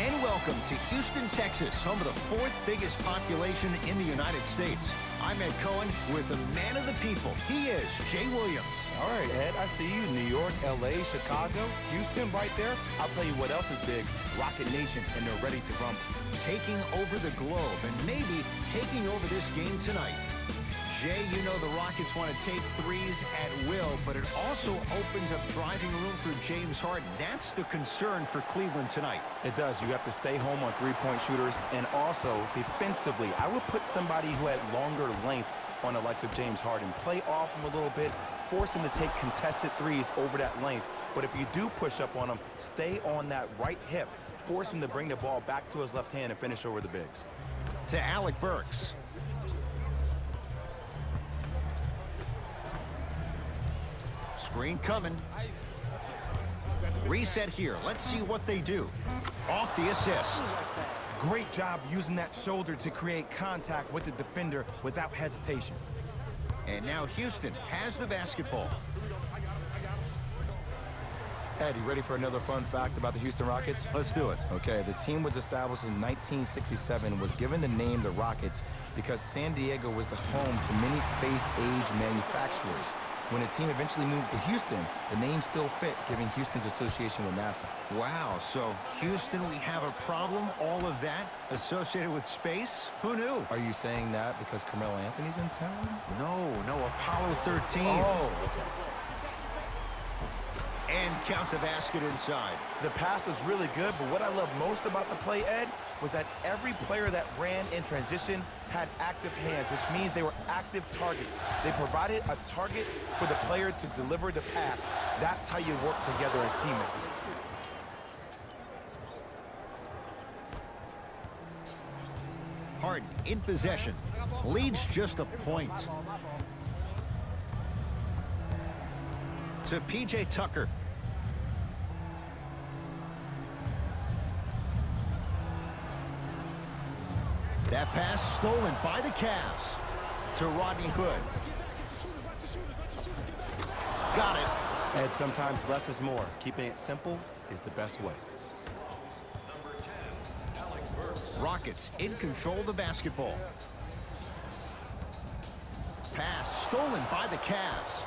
And welcome to Houston, Texas, home of the fourth biggest population in the United States. I'm Ed Cohen with the man of the people. He is Jay Williams. All right, Ed, I see you. New York, L.A., Chicago, Houston right there. I'll tell you what else is big. Rocket Nation, and they're ready to rumble. Taking over the globe and maybe taking over this game tonight. Jay, you know the Rockets want to take threes at will, but it also opens up driving room for James Harden. That's the concern for Cleveland tonight. It does. You have to stay home on three-point shooters, and also defensively, I would put somebody who had longer length on the likes of James Harden. Play off him a little bit, force him to take contested threes over that length. But if you do push up on him, stay on that right hip. Force him to bring the ball back to his left hand and finish over the bigs. To Alec Burks. Screen coming. Reset here. Let's see what they do. Off the assist. Great job using that shoulder to create contact with the defender without hesitation. And now Houston has the basketball. Ed, you ready for another fun fact about the Houston Rockets? Let's do it. Okay, the team was established in 1967, was given the name the Rockets because San Diego was the home to many space-age manufacturers. When the team eventually moved to Houston, the name still fit, giving Houston's association with NASA. Wow, so Houston, we have a problem, all of that associated with space? Who knew? Are you saying that because Carmelo Anthony's in town? No, Apollo 13. Oh, okay. And count the basket inside. The pass was really good, but what I love most about the play, Ed, was that every player that ran in transition had active hands, which means they were active targets. They provided a target for the player to deliver the pass. That's how you work together as teammates. Harden in possession. Leads just a point. To P.J. Tucker. That pass stolen by the Cavs. To Rodney Hood. Got it. Ed, sometimes less is more. Keeping it simple is the best way. Rockets in control of the basketball. Pass stolen by the Cavs.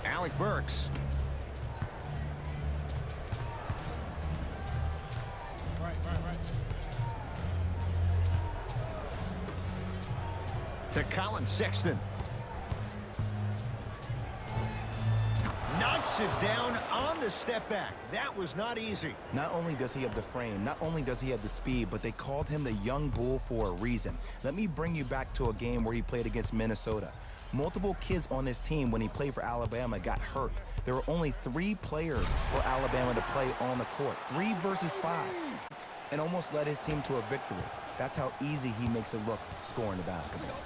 Alec Burks. Right. To Colin Sexton. Knocks it down on the step back. That was not easy. Not only does he have the frame, not only does he have the speed, but they called him the young bull for a reason. Let me bring you back to a game where he played against Minnesota. Multiple kids on his team when he played for Alabama got hurt. There were only 3 players for Alabama to play on the court. 3 versus 5. And almost led his team to a victory. That's how easy he makes it look scoring the basketball.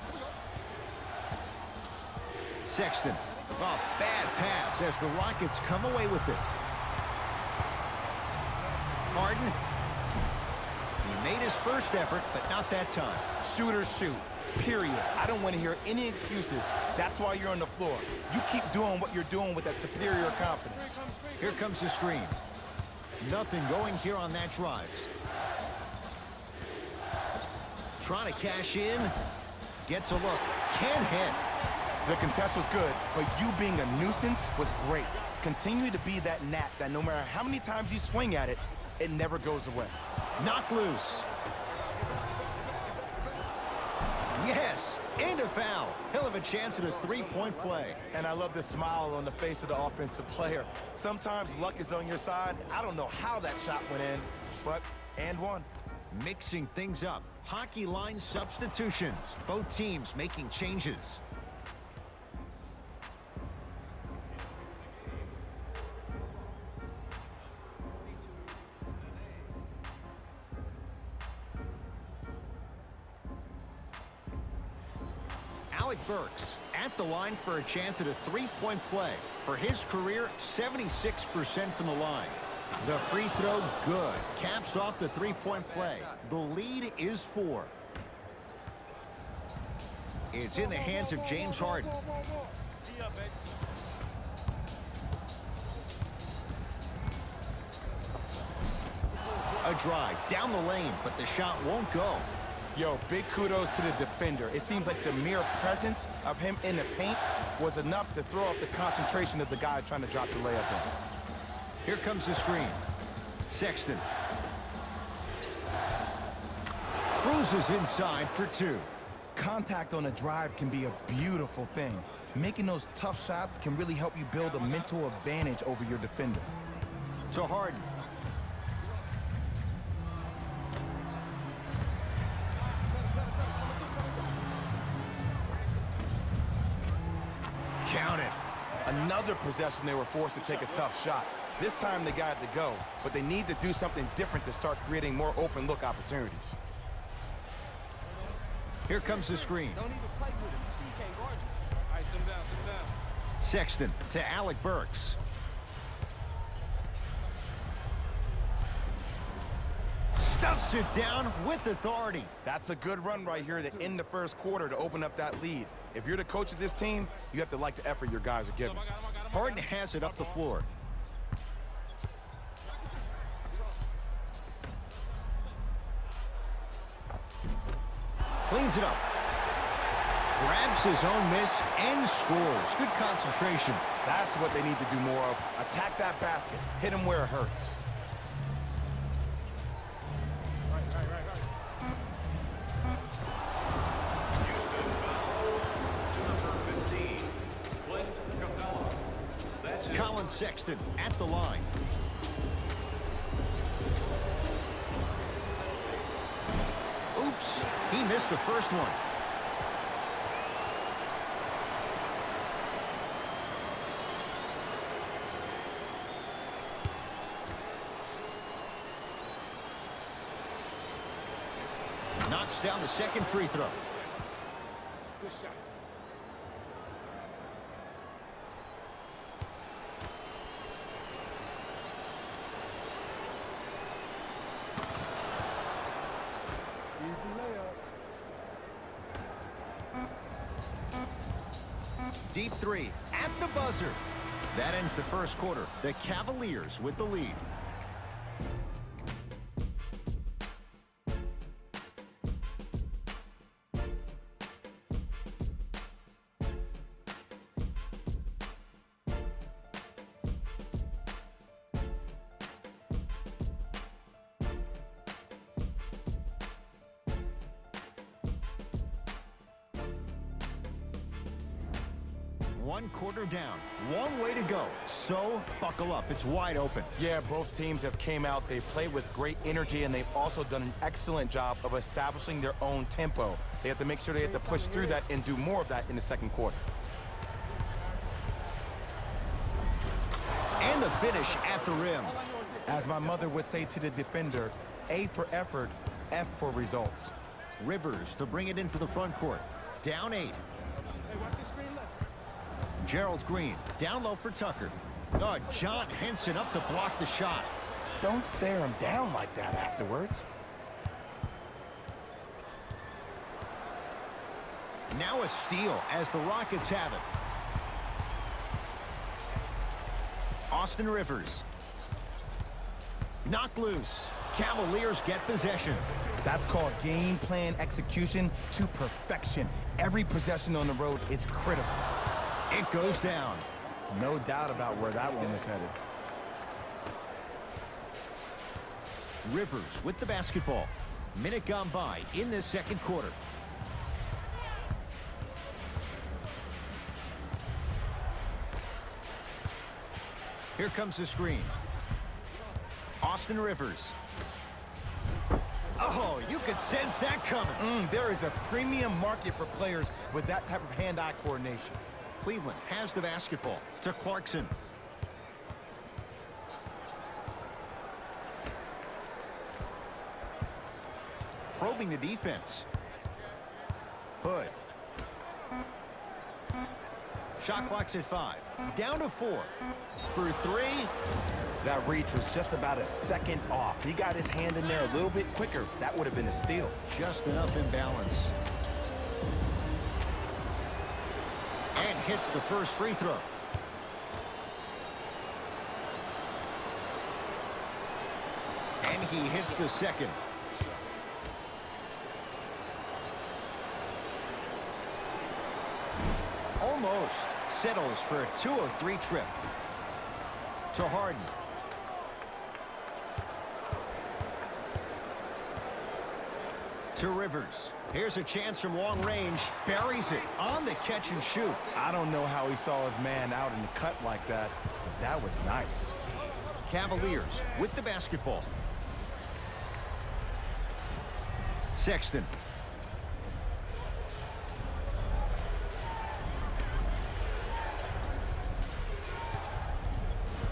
Sexton. Oh, bad pass as the Rockets come away with it. Harden. He made his first effort, but not that time. Shooters shoot. Period. I don't want to hear any excuses. That's why you're on the floor. You keep doing what you're doing with that superior confidence. Here comes the screen. Nothing going here on that drive. Trying to cash in. Gets a look. Can't hit. The contest was good, but you being a nuisance was great. Continue to be that gnat that no matter how many times you swing at it, it never goes away. Knocked loose. Yes, and a foul. He'll have a chance at a three-point play. And I love the smile on the face of the offensive player. Sometimes luck is on your side. I don't know how that shot went in, but and one. Mixing things up. Hockey line substitutions. Both teams making changes. Alec Burks at the line for a chance at a three-point play. For his career, 76% from the line. The free throw, good. Caps off the three-point play. The lead is 4. It's in the hands of James Harden. A drive down the lane, but the shot won't go. Yo, big kudos to the defender. It seems like the mere presence of him in the paint was enough to throw off the concentration of the guy trying to drop the layup in. Here comes the screen. Sexton. Cruises inside for two. Contact on a drive can be a beautiful thing. Making those tough shots can really help you build a mental advantage over your defender. To Harden. Count it. Another possession they were forced to take a tough shot. This time they got it to go, but they need to do something different to start creating more open look opportunities. Here comes the screen. Don't even play with him. You see he can't guard you. All right, sit down. Sexton to Alec Burks. Stuffs it down with authority. That's a good run right here to end the first quarter to open up that lead. If you're the coach of this team, you have to like the effort your guys are giving. Harden has it up the floor. Cleans it up. Grabs his own miss and scores. Good concentration. That's what they need to do more of. Attack that basket. Hit him where it hurts. Colin Sexton at the line. Oops, he missed the first one. Knocks down the second free throw. Good shot. Deep three at the buzzer. That ends the first quarter. The Cavaliers with the lead. One quarter down, one way to go. So buckle up, it's wide open. Yeah, both teams have came out. They played with great energy, and they've also done an excellent job of establishing their own tempo. They have to make sure they have to push through that and do more of that in the second quarter. And the finish at the rim. As my mother would say to the defender, A for effort, F for results. Rivers to bring it into the front court. Down 8. Hey, watch this screen left. Gerald Green down low for Tucker. Oh, John Henson up to block the shot. Don't stare him down like that afterwards. Now a steal as the Rockets have it. Austin Rivers. Knocked loose. Cavaliers get possession. That's called game plan execution to perfection. Every possession on the road is critical. It goes down. No doubt about where that one was headed. Rivers with the basketball. Minute gone by in this second quarter. Here comes the screen. Austin Rivers. Oh, you could sense that coming. There is a premium market for players with that type of hand-eye coordination. Cleveland has the basketball to Clarkson. Probing the defense. Hood. Shot clock's at 5. Down to 4. For 3. That reach was just about a second off. He got his hand in there a little bit quicker. That would have been a steal. Just enough imbalance. And hits the first free throw. And he hits the second. Almost settles for a 2-of-3 trip. To Harden. To Rivers. Here's a chance from long range. Buries it on the catch and shoot. I don't know how he saw his man out in the cut like that, but that was nice. Cavaliers with the basketball. Sexton.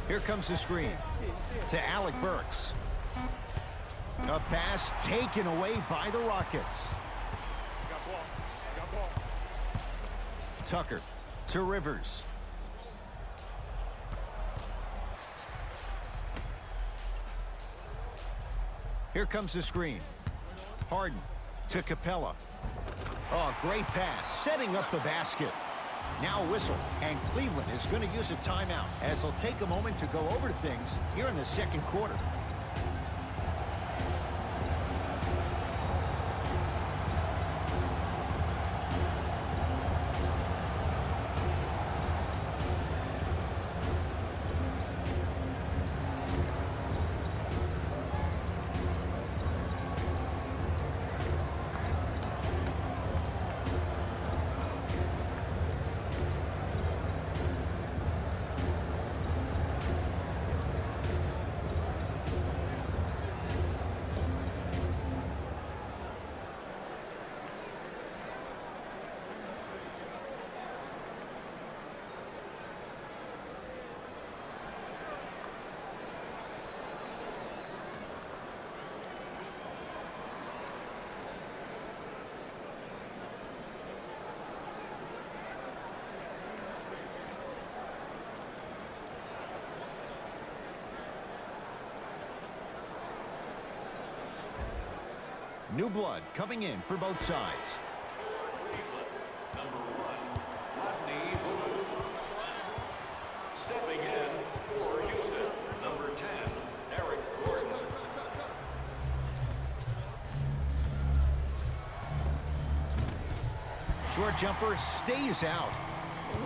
Here comes the screen to Alec Burks. A pass taken away by the Rockets. Tucker to Rivers. Here comes the screen. Harden to Capella. Oh, great pass, setting up the basket. Now a whistle, and Cleveland is going to use a timeout as they'll take a moment to go over things here in the second quarter. New blood coming in for both sides. Stepping in for Houston, number 10, Eric Gordon. Short jumper stays out.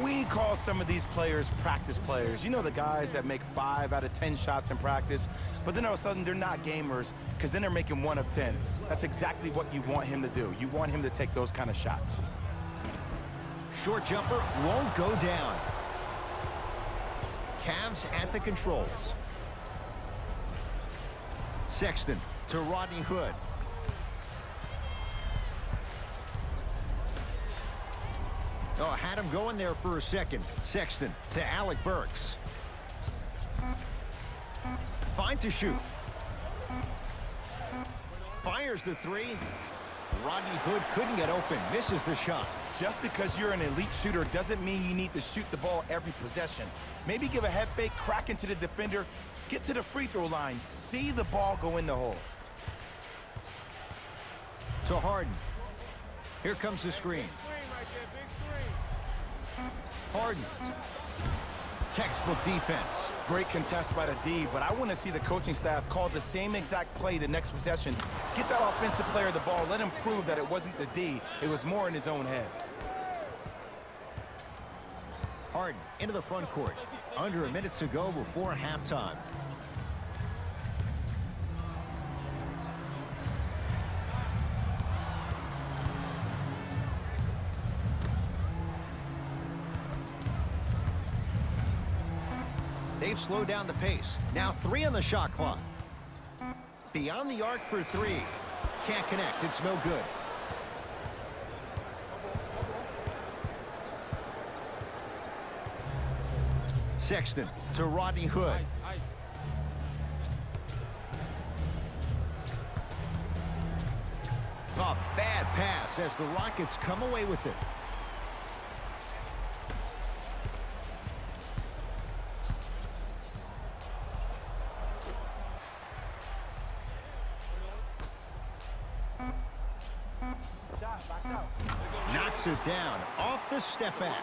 We call some of these players practice players. You know, the guys that make 5 out of 10 shots in practice, but then all of a sudden they're not gamers because then they're making 1 of 10. That's exactly what you want him to do. You want him to take those kind of shots. Short jumper won't go down. Cavs at the controls. Sexton to Rodney Hood. Oh, had him going there for a second. Sexton to Alec Burks. Fine to shoot. Fires the 3. Rodney Hood couldn't get open. Misses the shot. Just because you're an elite shooter doesn't mean you need to shoot the ball every possession. Maybe give a head fake, crack into the defender, get to the free throw line, see the ball go in the hole. To Harden. Here comes the screen. Harden. Textbook defense. Great contest by the D, but I want to see the coaching staff call the same exact play the next possession. Get that offensive player the ball. Let him prove that it wasn't the D. It was more in his own head. Harden into the front court. Under a minute to go before halftime. They've slowed down the pace. Now 3 on the shot clock. Beyond the arc for 3. Can't connect. It's no good. Sexton to Rodney Hood. A bad pass as the Rockets come away with it. Knocks it down off the step back.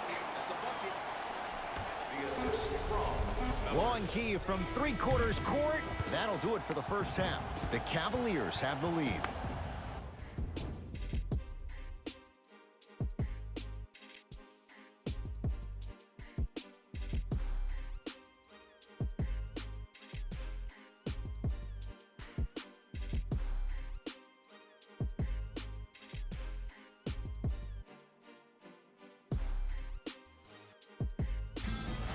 Long key from 3/4 court. That'll do it for the first half. The Cavaliers have the lead.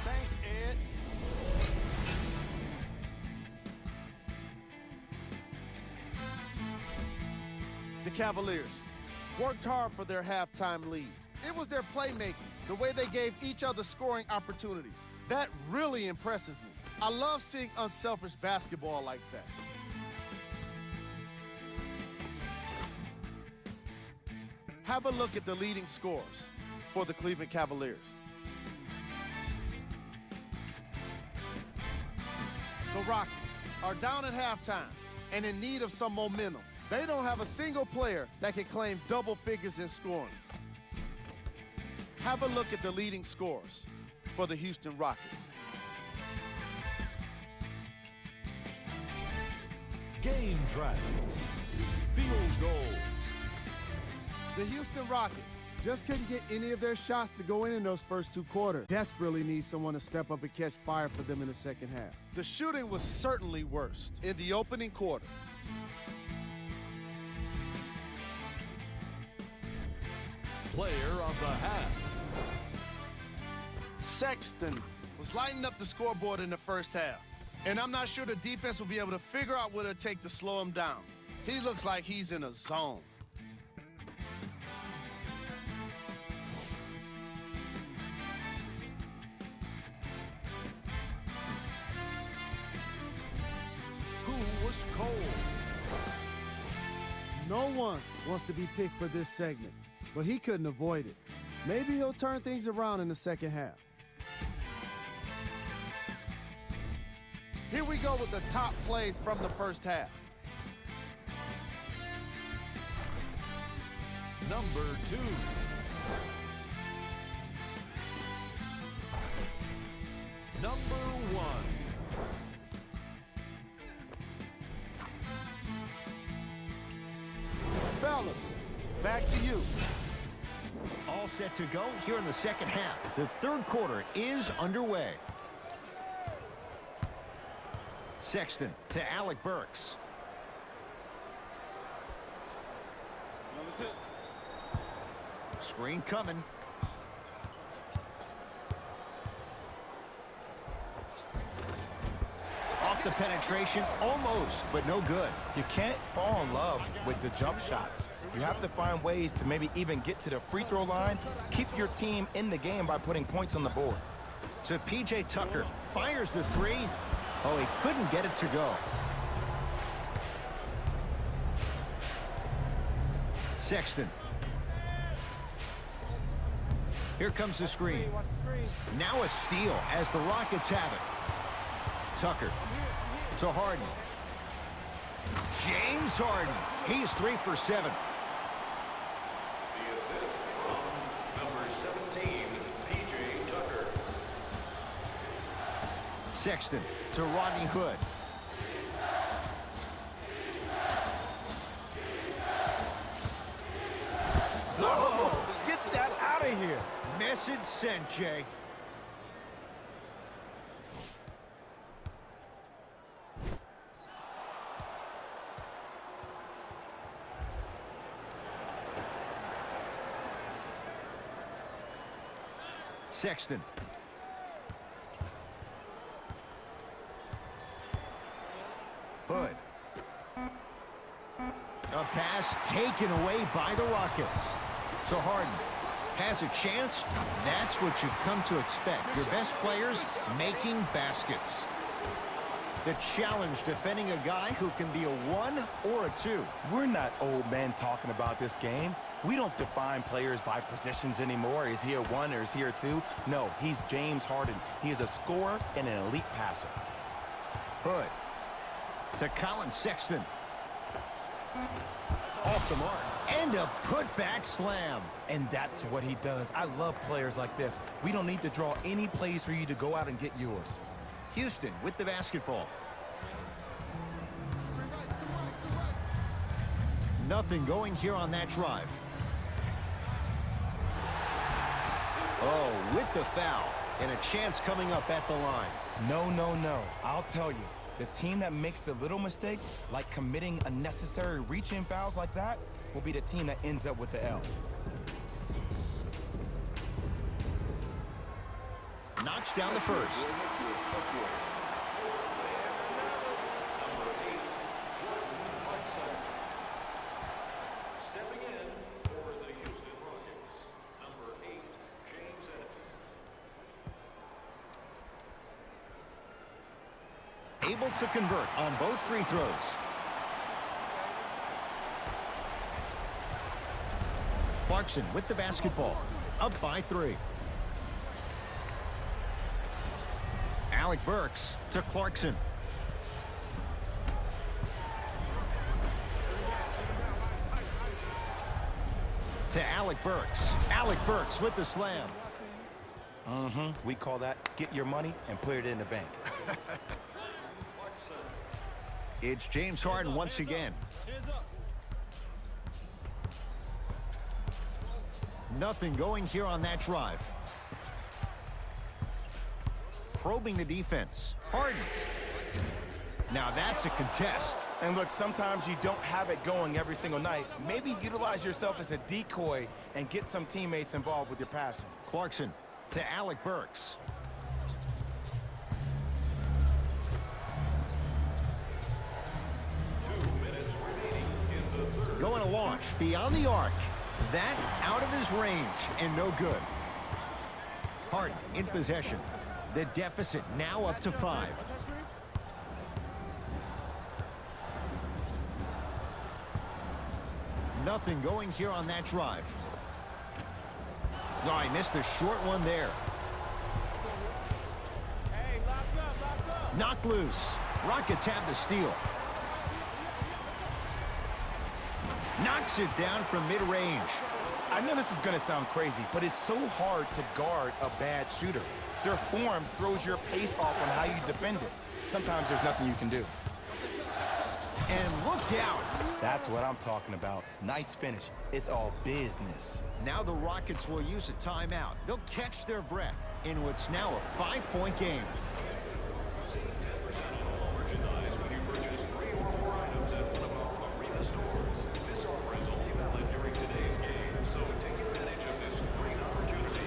Thanks, Ed. The Cavaliers worked hard for their halftime lead. It was their playmaking, the way they gave each other scoring opportunities. That really impresses me. I love seeing unselfish basketball like that. Have a look at the leading scorers for the Cleveland Cavaliers. The Rockets are down at halftime and in need of some momentum. They don't have a single player that can claim double figures in scoring. Have a look at the leading scorers for the Houston Rockets. Game track. Field goals. The Houston Rockets just couldn't get any of their shots to go in those first two quarters. Desperately need someone to step up and catch fire for them in the second half. The shooting was certainly worst in the opening quarter. Player of the half. Sexton was lighting up the scoreboard in the first half, and I'm not sure the defense will be able to figure out what it'll take to slow him down. He looks like he's in a zone. Who was cold? No one wants to be picked for this segment, but he couldn't avoid it. Maybe he'll turn things around in the second half. Here we go with the top plays from the first half. Number 2. Number 1. Fellas, back to you. All set to go here in the second half. The third quarter is underway. Sexton to Alec Burks. Screen coming. Off the penetration, almost, but no good. You can't fall in love with the jump shots. You have to find ways to maybe even get to the free throw line. Keep your team in the game by putting points on the board. To P.J. Tucker, fires the three. Oh, he couldn't get it to go. Sexton. Here comes the screen. Now a steal as the Rockets have it. Tucker to Harden. James Harden. He's 3 for 7. The assist from number 17, P.J. Tucker. Sexton to Rodney Hood. Oh, get that out of here. Message sent, Jay. Sexton. Hood. A pass taken away by the Rockets. To Harden. Has a chance. That's what you've come to expect. Your best players making baskets. The challenge defending a guy who can be a 1 or a 2. We're not old men talking about this game. We don't define players by positions anymore. Is he a 1 or is he a 2? No, he's James Harden. He is a scorer and an elite passer. Hood. To Colin Sexton. Off the mark. And a putback slam. And that's what he does. I love players like this. We don't need to draw any plays for you to go out and get yours. Houston with the basketball. Nothing going here on that drive. Oh, with the foul. And a chance coming up at the line. No, no, no. I'll tell you. The team that makes the little mistakes, like committing unnecessary reach-in fouls like that, will be the team that ends up with the L. Knocks down the first. Stepping in for the Houston Rockets, number 8, James Ennis. Able to convert on both free throws. Clarkson with the basketball. Up by 3. Alec Burks to Clarkson. To Alec Burks. Alec Burks with the slam. We call that get your money and put it in the bank. It's James Harden once again. Nothing going here on that drive. Probing the defense. Harden. Now that's a contest. And look, sometimes you don't have it going every single night. Maybe utilize yourself as a decoy and get some teammates involved with your passing. Clarkson to Alec Burks. Going to launch beyond the arc. That out of his range and no good. Harden in possession. The deficit now up to 5. Nothing going here on that drive. Oh, I missed a short one there. Knocked loose. Rockets have the steal. Knocks it down from mid-range. I know this is going to sound crazy, but it's so hard to guard a bad shooter. Their form throws your pace off on how you defend it. Sometimes there's nothing you can do. And look out. That's what I'm talking about. Nice finish. It's all business. Now the Rockets will use a timeout. They'll catch their breath in what's now a 5-point game. Save 10% on all merchandise when you purchase 3 or more items at one of our arena stores. This offer is only valid during today's game, so take advantage of this great opportunity.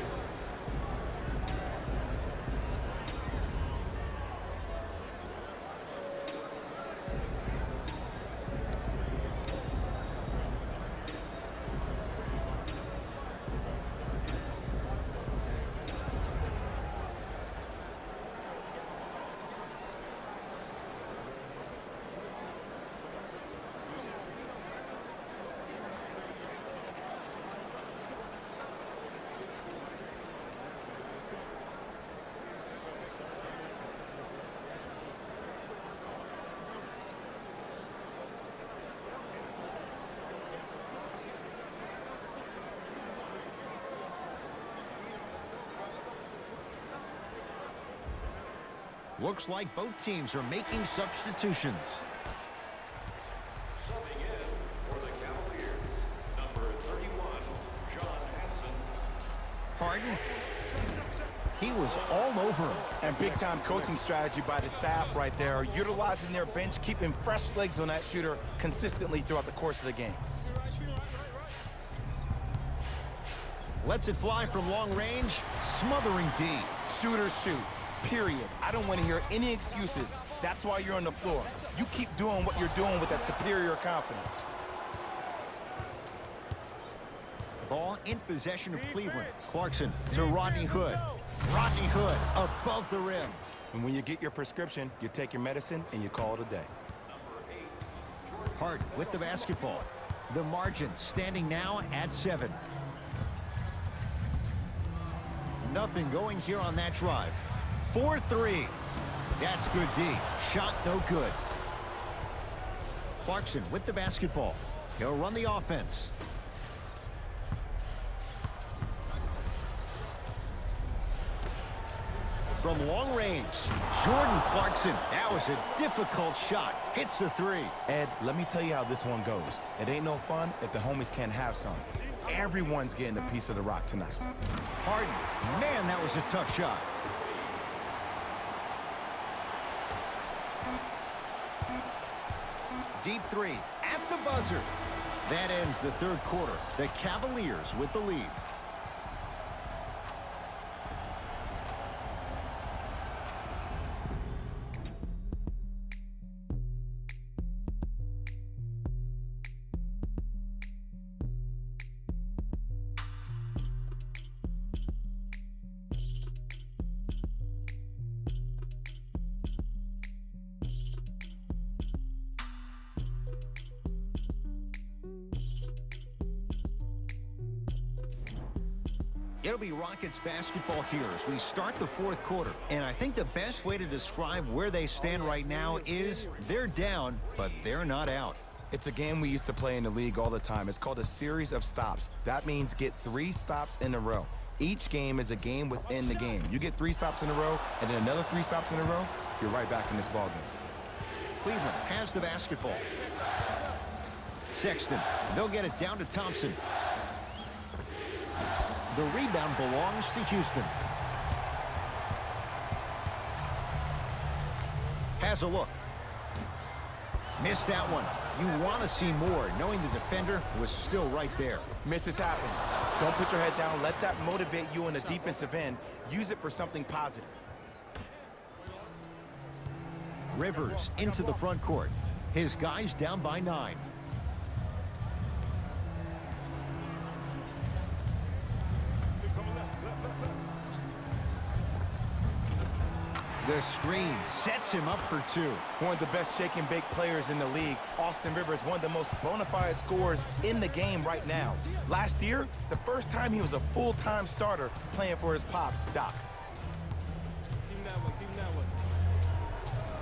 Looks like both teams are making substitutions. Subbing in for the Cavaliers, number 31, John Hanson. Harden. He was all over him. And big-time coaching strategy by the staff right there, utilizing their bench, keeping fresh legs on that shooter consistently throughout the course of the game. Lets it fly from long range, smothering D. Shooters shoot, period. I don't want to hear any excuses. That's why you're on the floor. You keep doing what you're doing with that superior confidence. Ball in possession of Cleveland. Clarkson to Rodney Hood. Rodney Hood above the rim. And when you get your prescription, you take your medicine and you call it a day. Hart with the basketball. The margin standing now at 7. Nothing going here on that drive. 4-3. That's good D. Shot no good. Clarkson with the basketball. He'll run the offense. from long range. Jordan Clarkson, that was a difficult shot. Hits the three. Ed, let me tell you how this one goes. It ain't no fun if the homies can't have some. Everyone's getting a piece of the rock tonight. Harden, man, that was a tough shot. Deep three at the buzzer. That ends the third quarter. The Cavaliers with the lead. It'll be Rockets basketball here as we start the fourth quarter. And I think the best way to describe where they stand right now is they're down, but they're not out. It's a game we used to play in the league all the time. It's called a series of stops. That means get 3 stops in a row. Each game is a game within the game. You get 3 stops in a row, and then another 3 stops in a row, you're right back in this ballgame. Cleveland has the basketball. Sexton, they'll get it down to Thompson. The rebound belongs to Houston. Has a look. Missed that one. You want to see more, knowing the defender was still right there. Misses happen. Don't put your head down. Let that motivate you in the defensive end. Use it for something positive. Rivers into the front court. His guys down by 9. The screen sets him up for 2. One of the best shake and bake players in the league. Austin Rivers, one of the most bona fide scorers in the game right now. Last year, the first time he was a full-time starter playing for his pops, Doc.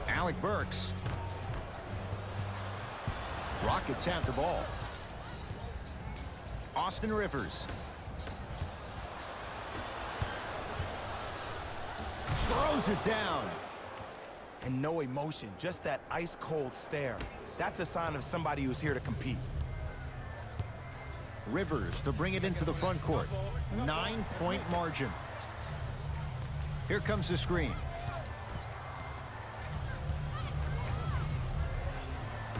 Alec Burks. Rockets have the ball. Austin Rivers. Throws it down. And no emotion, just that ice-cold stare. That's a sign of somebody who's here to compete. Rivers to bring it into the front court. 9-point margin. Here comes the screen.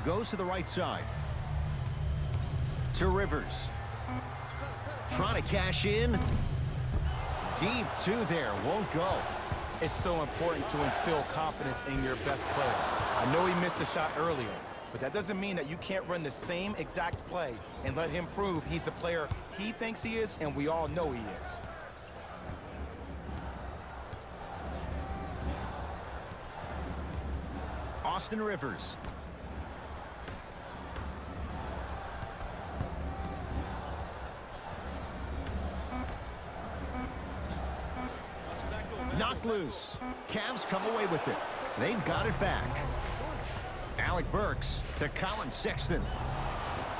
Goes to the right side. To Rivers. Trying to cash in. Deep 2 there. Won't go. It's so important to instill confidence in your best player. I know he missed a shot earlier, but that doesn't mean that you can't run the same exact play and let him prove he's a player he thinks he is, and we all know he is. Austin Rivers. Knocked loose. Cavs come away with it. They've got it back. Alec Burks to Colin Sexton.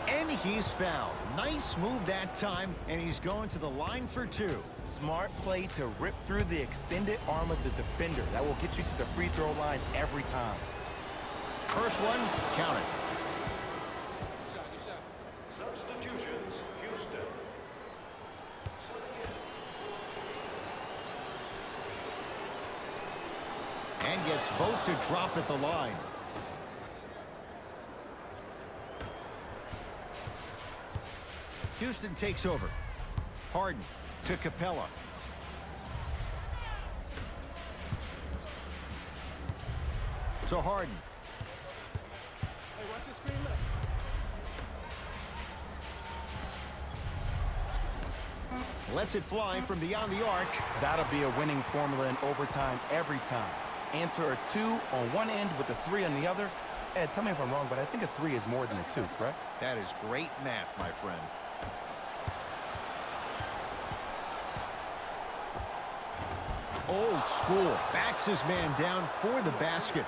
And he's fouled. Nice move that time, and he's going to the line for 2. Smart play to rip through the extended arm of the defender. That will get you to the free throw line every time. First one, count it. Substitutions, Houston. And gets both to drop at the line. Houston takes over. Harden to Capella. To Harden. Hey, watch the screen left. Lets it fly from beyond the arc. That'll be a winning formula in overtime every time. Answer a 2 on one end with a 3 on the other. Ed, tell me if I'm wrong, but I think a 3 is more than a 2, correct? That is great math, my friend. Old school. Backs his man down for the basket.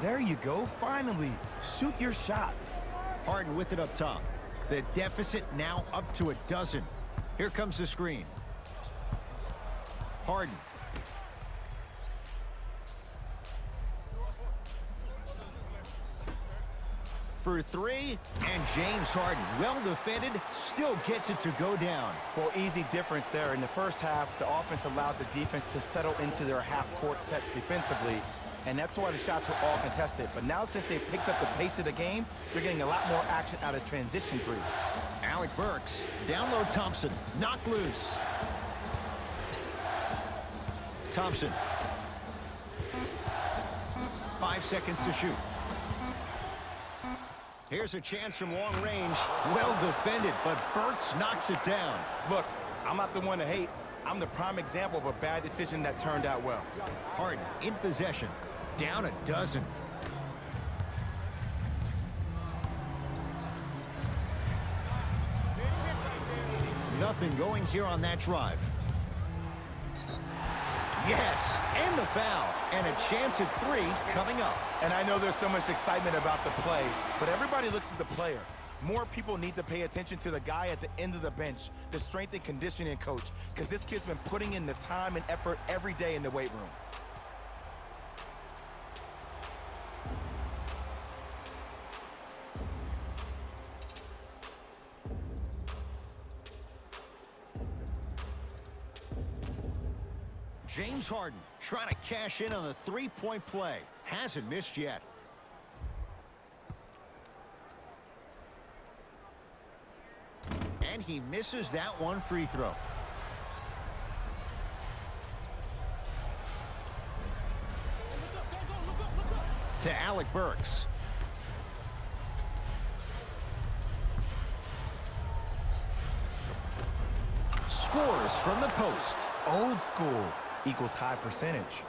There you go, finally. Shoot your shot. Harden with it up top. The deficit now up to 12. Here comes the screen. Harden. for three, and James Harden, well defended, still gets it to go down. Well, easy difference there. In the first half, the offense allowed the defense to settle into their half-court sets defensively, and that's why the shots were all contested. But now since they picked up the pace of the game, they're getting a lot more action out of transition threes. Alec Burks, down low Thompson, knocked loose. Thompson. 5 seconds to shoot. Here's a chance from long range. Well defended, but Burks knocks it down. Look, I'm not the one to hate. I'm the prime example of a bad decision that turned out well. Harden in possession, down a dozen. Nothing going here on that drive. Yes, and the foul, and a chance at three coming up. And I know there's so much excitement about the play, but everybody looks at the player. More people need to pay attention to the guy at the end of the bench, the strength and conditioning coach, because this kid's been putting in the time and effort every day in the weight room. James Harden trying to cash in on the three-point play. Hasn't missed yet. And he misses that one free throw. To Alec Burks. Scores from the post. Old school equals high percentage.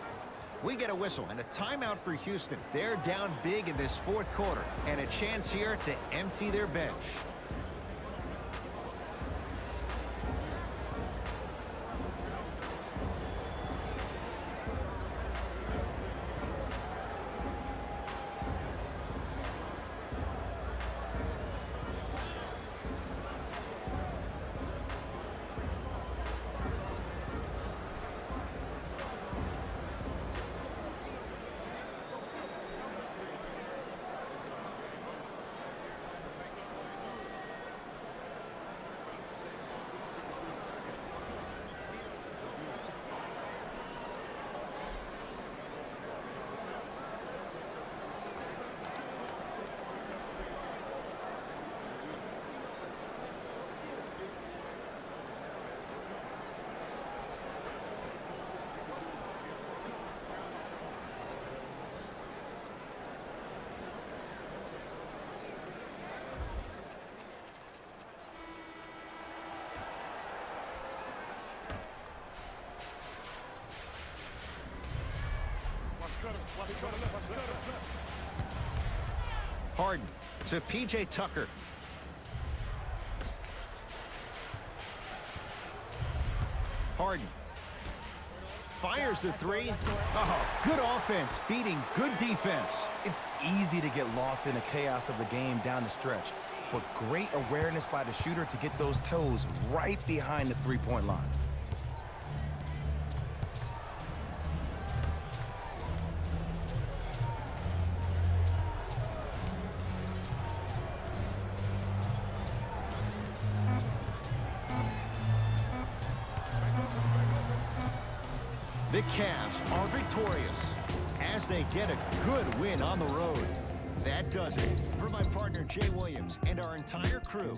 We get a whistle and a timeout for Houston. They're down big in this fourth quarter, and a chance here to empty their bench. Harden to P.J. Tucker. Harden fires the three. Oh, good offense beating good defense. It's easy to get lost in the chaos of the game down the stretch, but great awareness by the shooter to get those toes right behind the three-point line. The Cavs are victorious as they get a good win on the road. That does it for my partner Jay Williams and our entire crew.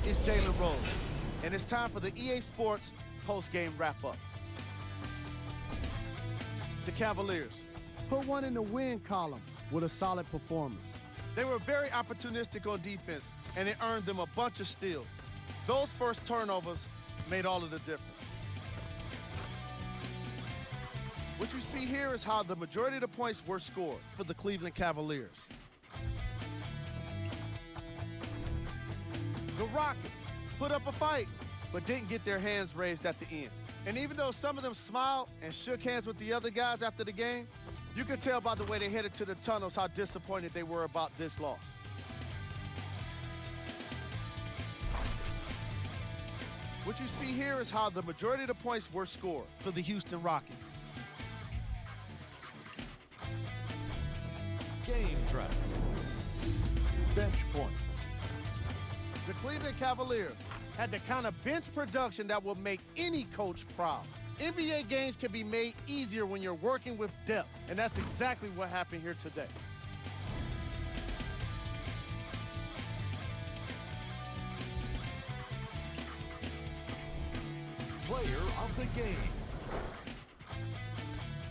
It's Jalen Rose, and it's time for the EA Sports post-game wrap-up. The Cavaliers Put one in the win column with a solid performance. They were very opportunistic on defense, and it earned them a bunch of steals. Those first turnovers made all of the difference. What you see here is how the majority of the points were scored for the Cleveland Cavaliers. The Rockets put up a fight, but didn't get their hands raised at the end. And even though some of them smiled and shook hands with the other guys after the game, you could tell by the way they headed to the tunnels how disappointed they were about this loss. What you see here is how the majority of the points were scored for the Houston Rockets. Game track. Bench points. The Cleveland Cavaliers had the kind of bench production that will make any coach proud. NBA games can be made easier when you're working with depth, and that's exactly what happened here today. Player of the game.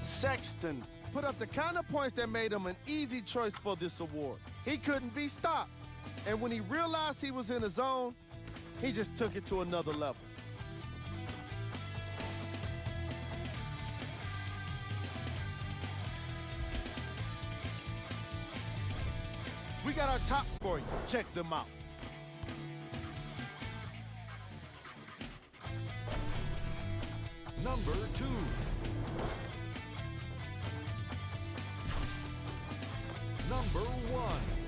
Sexton put up the kind of points that made him an easy choice for this award. He couldn't be stopped, and when he realized he was in a zone, he just took it to another level. We got our top for you. Check them out. Number 2. Number 1.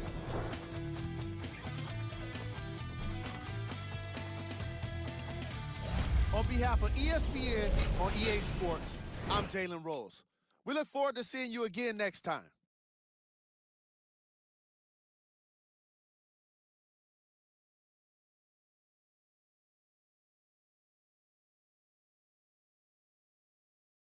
On behalf of ESPN on EA Sports, I'm Jalen Rose. We look forward to seeing you again next time.